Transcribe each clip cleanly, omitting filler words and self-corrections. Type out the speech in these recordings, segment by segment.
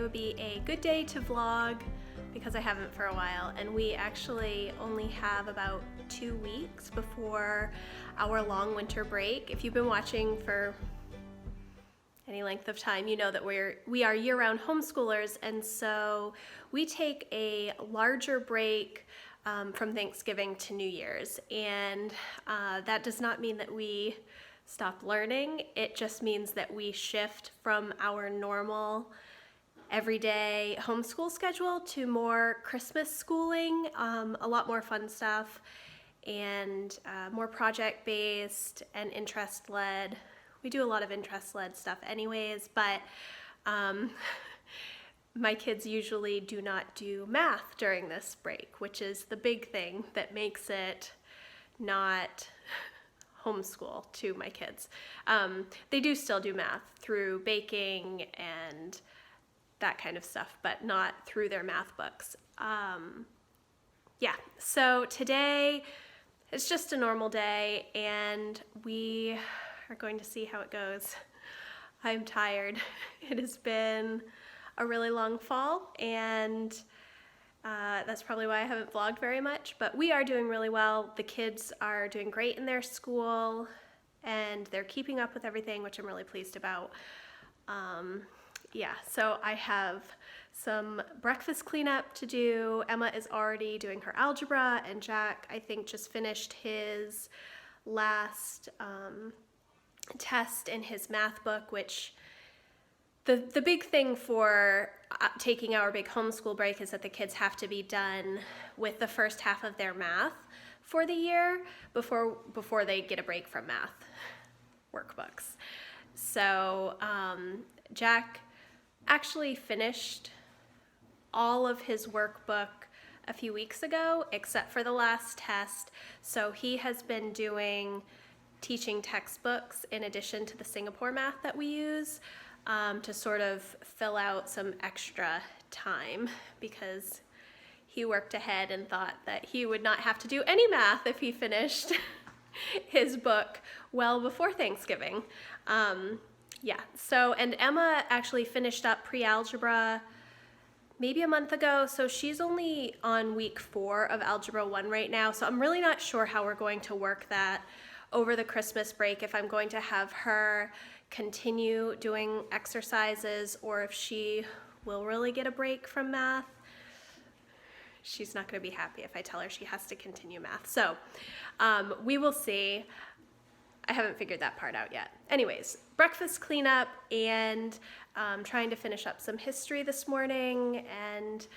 today would be a good day to vlog because I haven't for a while, and we actually only have about 2 weeks before our long winter break. If you've been watching for any length of time, you know that we are year-round homeschoolers, and so we take a larger break from Thanksgiving to New Year's, and that does not mean that we stop learning. It just means that we shift from our normal everyday homeschool schedule to more Christmas schooling, a lot more fun stuff, and more project-based and interest-led. We do a lot of interest-led stuff anyways, but my kids usually do not do math during this break, which is the big thing that makes it not homeschool to my kids. They do still do math through baking and that kind of stuff, but not through their math books. Yeah, so today it's just a normal day and we are going to see how it goes. I'm tired. It has been a really long fall, and that's probably why I haven't vlogged very much, but we are doing really well. The kids are doing great in their school and they're keeping up with everything, which I'm really pleased about. Yeah, so I have some breakfast cleanup to do. Emma is already doing her algebra, and Jack, I think, just finished his last test in his math book, which the big thing for taking our big homeschool break is that the kids have to be done with the first half of their math for the year before they get a break from math workbooks. So Jack actually finished all of his workbook a few weeks ago, except for the last test. So he has been doing teaching textbooks in addition to the Singapore math that we use, to sort of fill out some extra time, because he worked ahead and thought that he would not have to do any math if he finished his book well before Thanksgiving. Yeah, so, and Emma actually finished up pre-algebra maybe a month ago, so she's only on week 4 of Algebra 1 right now, so I'm really not sure how we're going to work that over the Christmas break, if I'm going to have her continue doing exercises or if she will really get a break from math. She's not going to be happy if I tell her she has to continue math. So we will see. I haven't figured that part out yet. Anyways, breakfast cleanup and trying to finish up some history this morning. And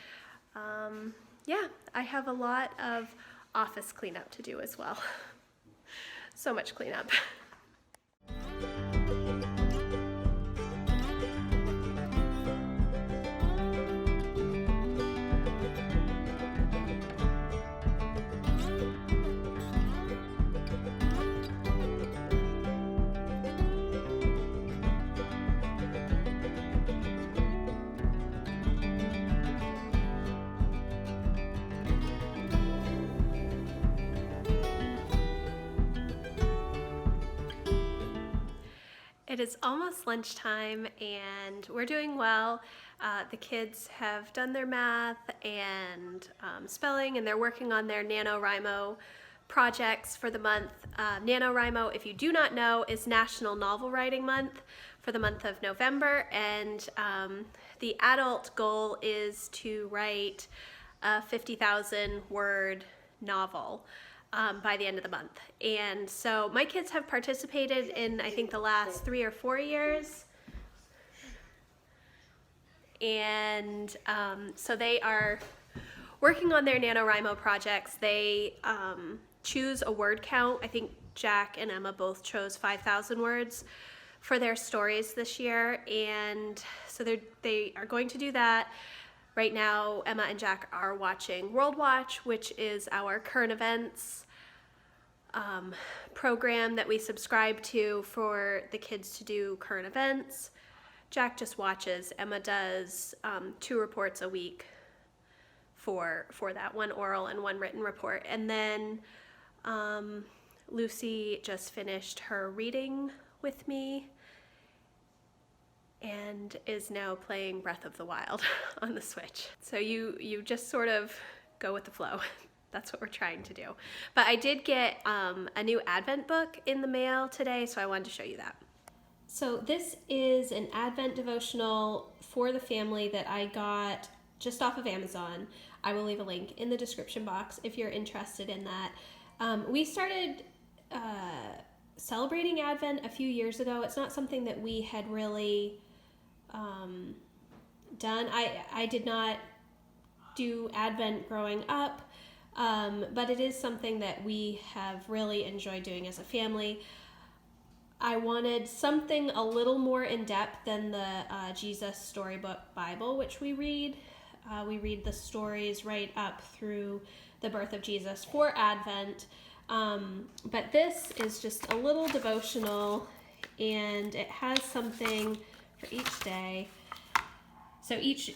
yeah, I have a lot of office cleanup to do as well. So much cleanup. It is almost lunchtime and we're doing well. The kids have done their math and spelling, and they're working on their NaNoWriMo projects for the month. NaNoWriMo, if you do not know, is National Novel Writing Month for the month of November, and the adult goal is to write a 50,000 word novel by the end of the month. And so my kids have participated in, I think, the last 3 or 4 years. And so they are working on their NaNoWriMo projects. They choose a word count. I think Jack and Emma both chose 5,000 words for their stories this year. And so they are going to do that. Right now, Emma and Jack are watching World Watch, which is our current events program that we subscribe to for the kids to do current events. Jack just watches. Emma does 2 reports a week for that, 1 oral and 1 written report. And then Lucy just finished her reading with me, and is now playing Breath of the Wild on the Switch. So you just sort of go with the flow. That's what we're trying to do. But I did get a new Advent book in the mail today, so I wanted to show you that. So this is an Advent devotional for the family that I got just off of Amazon. I will leave a link in the description box if you're interested in that. We started celebrating Advent a few years ago. It's not something that we had really done. I did not do Advent growing up, but it is something that we have really enjoyed doing as a family. I wanted something a little more in-depth than the Jesus Storybook Bible, which we read. We read the stories right up through the birth of Jesus for Advent. But this is just a little devotional, and it has something for each day. So each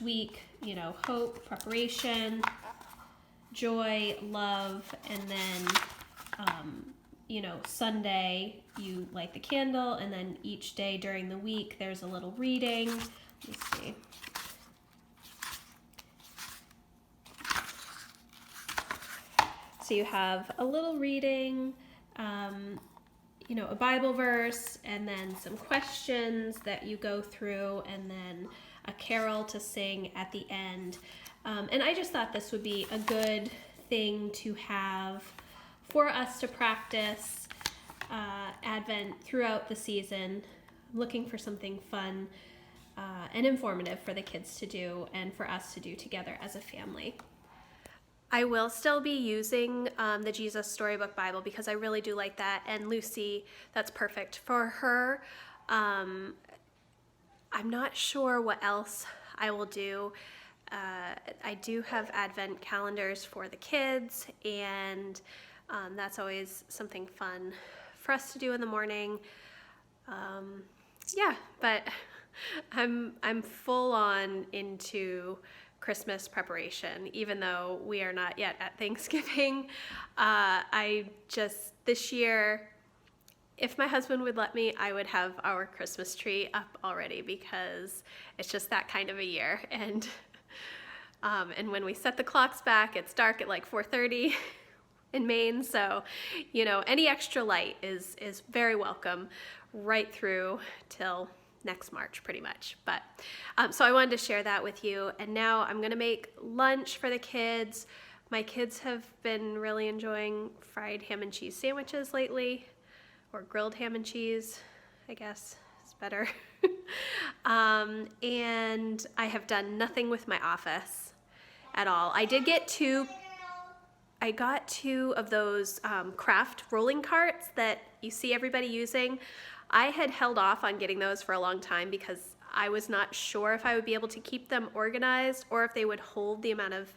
week, hope, preparation, joy, love, and then, Sunday you light the candle, and then each day during the week there's a little reading. Let me see. So you have a little reading, a Bible verse, and then some questions that you go through, and then a carol to sing at the end. And I just thought this would be a good thing to have for us to practice Advent throughout the season, looking for something fun and informative for the kids to do and for us to do together as a family. I will still be using the Jesus Storybook Bible because I really do like that, and Lucy, that's perfect for her. I'm not sure what else I will do. I do have Advent calendars for the kids, and that's always something fun for us to do in the morning. But I'm full on into Christmas preparation, even though we are not yet at Thanksgiving. This year, if my husband would let me, I would have our Christmas tree up already, because it's just that kind of a year. And when we set the clocks back, it's dark at like 4:30 in Maine. So, any extra light is very welcome right through till next March, pretty much. But so I wanted to share that with you. And now I'm gonna make lunch for the kids. My kids have been really enjoying fried ham and cheese sandwiches lately, or grilled ham and cheese, I guess is better. And I have done nothing with my office at all. I got two of those craft rolling carts that you see everybody using. I had held off on getting those for a long time because I was not sure if I would be able to keep them organized or if they would hold the amount of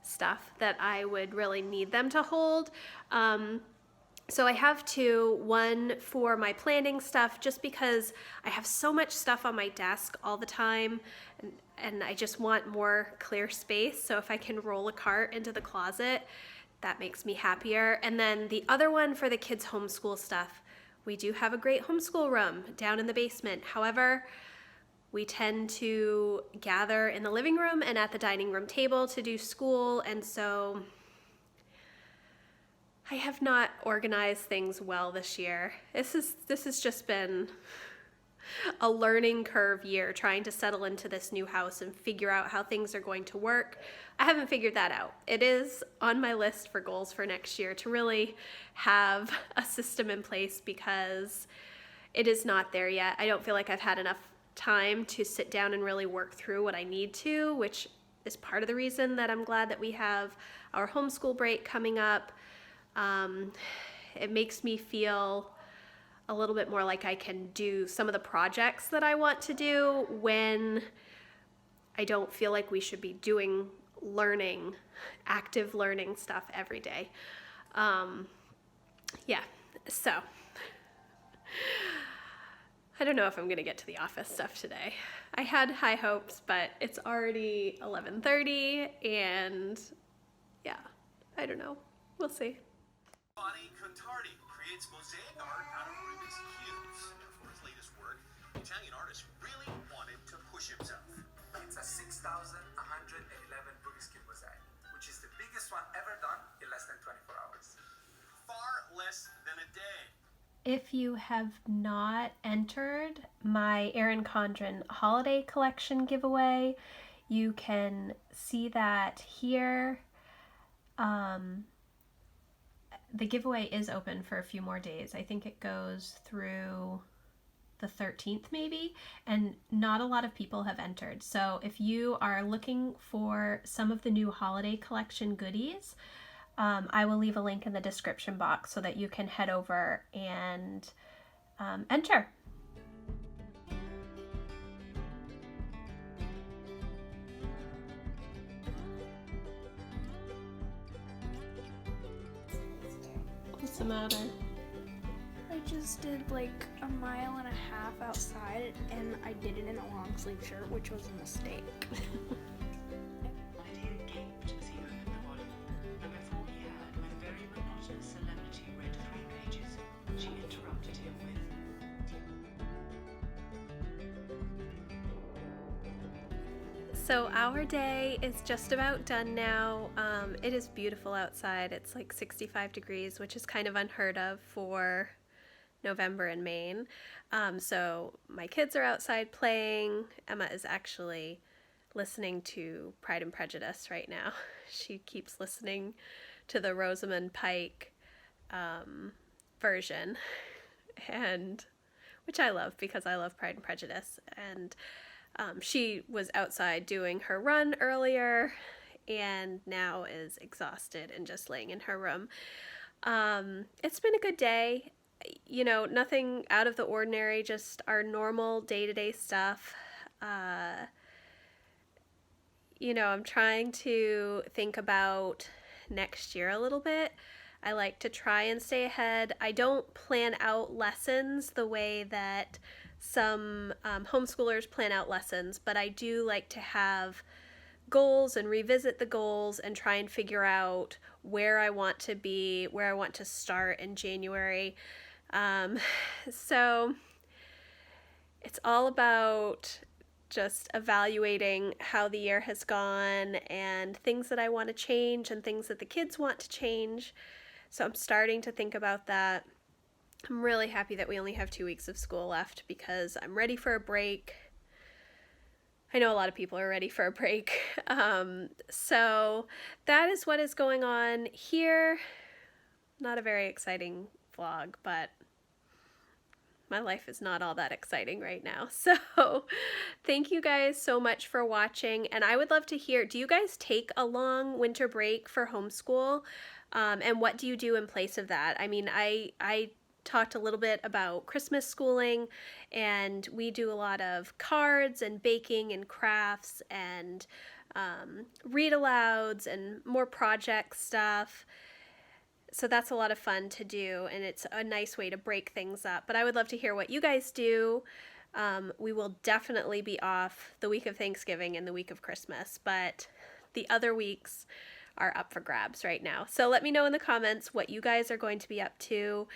stuff that I would really need them to hold. So I have two, one for my planning stuff, just because I have so much stuff on my desk all the time, and I just want more clear space. So if I can roll a cart into the closet, that makes me happier. And then the other one for the kids' homeschool stuff. We do have a great homeschool room down in the basement. However, we tend to gather in the living room and at the dining room table to do school, and so I have not organized things well this year. This has just been a learning curve year, trying to settle into this new house and figure out how things are going to work. I haven't figured that out. It is on my list for goals for next year to really have a system in place, because it is not there yet. I don't feel like I've had enough time to sit down and really work through what I need to, which is part of the reason that I'm glad that we have our homeschool break coming up. It makes me feel a little bit more like I can do some of the projects that I want to do when I don't feel like we should be doing active learning stuff every day. So I don't know if I'm gonna get to the office stuff today. I had high hopes, but it's already 11:30, and I don't know. We'll see. Bonnie Contardi creates mosaic art out of Rubik's cubes. For his latest work, Italian artist really wanted to push himself. It's a 6,111 ruby skin mosaic, which is the biggest one ever done in less than 24 hours. Far less than a day. If you have not entered my Erin Condren holiday collection giveaway, you can see that here. The giveaway is open for a few more days. I think it goes through the 13th maybe, and not a lot of people have entered. So if you are looking for some of the new holiday collection goodies, I will leave a link in the description box so that you can head over and enter. What's the matter? I just did like a mile and a half outside and I did it in a long sleeve shirt, which was a mistake. Lydia gaped as he opened the volume, and before he heard with very monotonous solemnity read 3 pages, she interrupted him with, So our day is just about done now. It is beautiful outside. It's like 65 degrees, which is kind of unheard of for November in Maine. So my kids are outside playing. Emma is actually listening to Pride and Prejudice right now. She keeps listening to the Rosamund Pike version, and which I love because I love Pride and Prejudice. And she was outside doing her run earlier and now is exhausted and just laying in her room. It's been a good day. You know, nothing out of the ordinary, just our normal day-to-day stuff. You know, I'm trying to think about next year a little bit. I like to try and stay ahead. I don't plan out lessons the way that some homeschoolers plan out lessons, but I do like to have goals and revisit the goals and try and figure out where I want to be, where I want to start in January. So it's all about just evaluating how the year has gone and things that I want to change and things that the kids want to change. So I'm starting to think about that. I'm really happy that we only have 2 weeks of school left because I'm ready for a break. I know a lot of people are ready for a break. So that is what is going on here. Not a very exciting vlog, but my life is not all that exciting right now. So thank you guys so much for watching. And I would love to hear, do you guys take a long winter break for homeschool? And what do you do in place of that? I mean, I talked a little bit about Christmas schooling, and we do a lot of cards and baking and crafts and read alouds and more project stuff. So that's a lot of fun to do, and it's a nice way to break things up. But I would love to hear what you guys do. We will definitely be off the week of Thanksgiving and the week of Christmas, but the other weeks are up for grabs right now. So let me know in the comments what you guys are going to be up to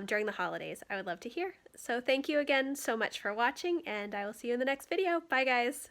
during the holidays. I would love to hear. So thank you again so much for watching, and I will see you in the next video. Bye, guys.